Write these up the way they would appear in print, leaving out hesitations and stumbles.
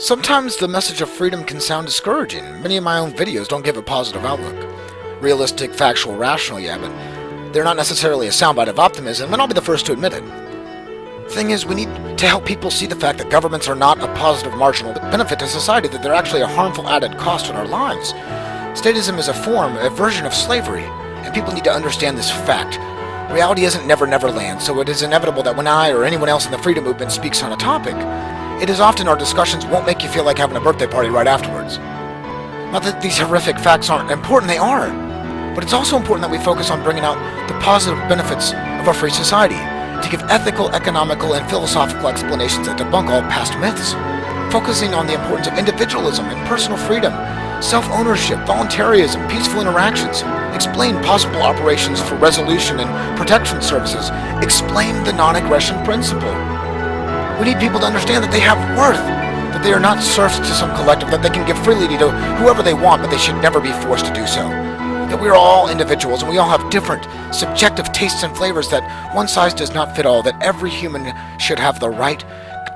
Sometimes the message of freedom can sound discouraging. Many of my own videos don't give a positive outlook. Realistic, factual, rational, yeah, but they're not necessarily a soundbite of optimism, and I'll be the first to admit it. The thing is, we need to help people see the fact that governments are not a positive marginal benefit to society, that they're actually a harmful added cost in our lives. Statism is a version of slavery, and people need to understand this fact. Reality isn't never land, so it is inevitable that when I or anyone else in the freedom movement speaks on a topic, it is often our discussions won't make you feel like having a birthday party right afterwards. Not that these horrific facts aren't important, they are. But it's also important that we focus on bringing out the positive benefits of our free society, to give ethical, economical, and philosophical explanations that debunk all past myths, focusing on the importance of individualism and personal freedom, self-ownership, voluntarism, peaceful interactions, explain possible operations for resolution and protection services, explain the non-aggression principle. We need people to understand that they have worth, that they are not serfs to some collective, that they can give freely to whoever they want, but they should never be forced to do so. That we are all individuals and we all have different subjective tastes and flavors, that one size does not fit all, that every human should have the right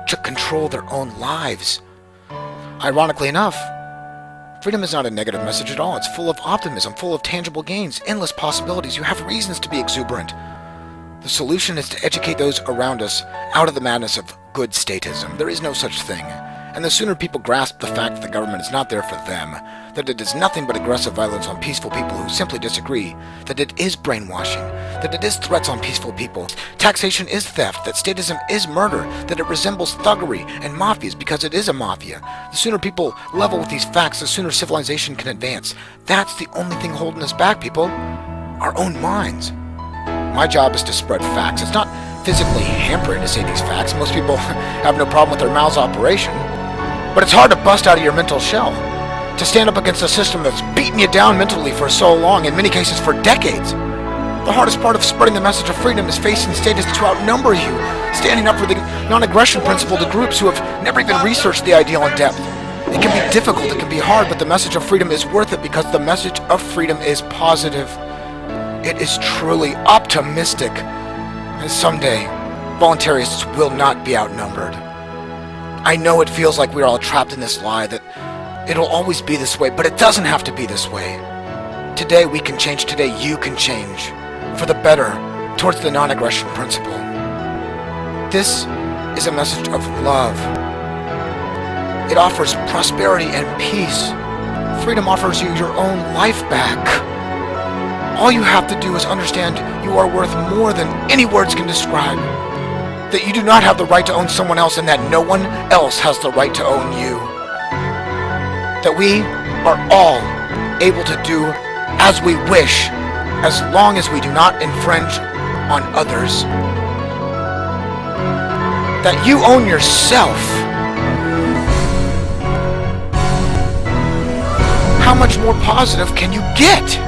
to control their own lives. Ironically enough, freedom is not a negative message at all. It's full of optimism, full of tangible gains, endless possibilities. You have reasons to be exuberant. The solution is to educate those around us out of the madness of good statism. There is no such thing. And the sooner people grasp the fact that the government is not there for them, that it is nothing but aggressive violence on peaceful people who simply disagree, that it is brainwashing, that it is threats on peaceful people, taxation is theft, that statism is murder, that it resembles thuggery and mafias because it is a mafia. The sooner people level with these facts, the sooner civilization can advance. That's the only thing holding us back, people. Our own minds. My job is to spread facts. It's not physically hampering to say these facts. Most people have no problem with their mouth's operation. But it's hard to bust out of your mental shell, to stand up against a system that's beaten you down mentally for so long, in many cases for decades. The hardest part of spreading the message of freedom is facing statists to outnumber you, standing up for the non-aggression principle to groups who have never even researched the ideal in depth. It can be difficult, it can be hard, but the message of freedom is worth it because the message of freedom is positive. It is truly optimistic, and someday, voluntarists will not be outnumbered. I know it feels like we're all trapped in this lie that it'll always be this way, but it doesn't have to be this way. Today we can change, today you can change, for the better, towards the non-aggression principle. This is a message of love. It offers prosperity and peace. Freedom offers you your own life back. All you have to do is understand you are worth more than any words can describe. That you do not have the right to own someone else and that no one else has the right to own you. That we are all able to do as we wish as long as we do not infringe on others. That you own yourself. How much more positive can you get?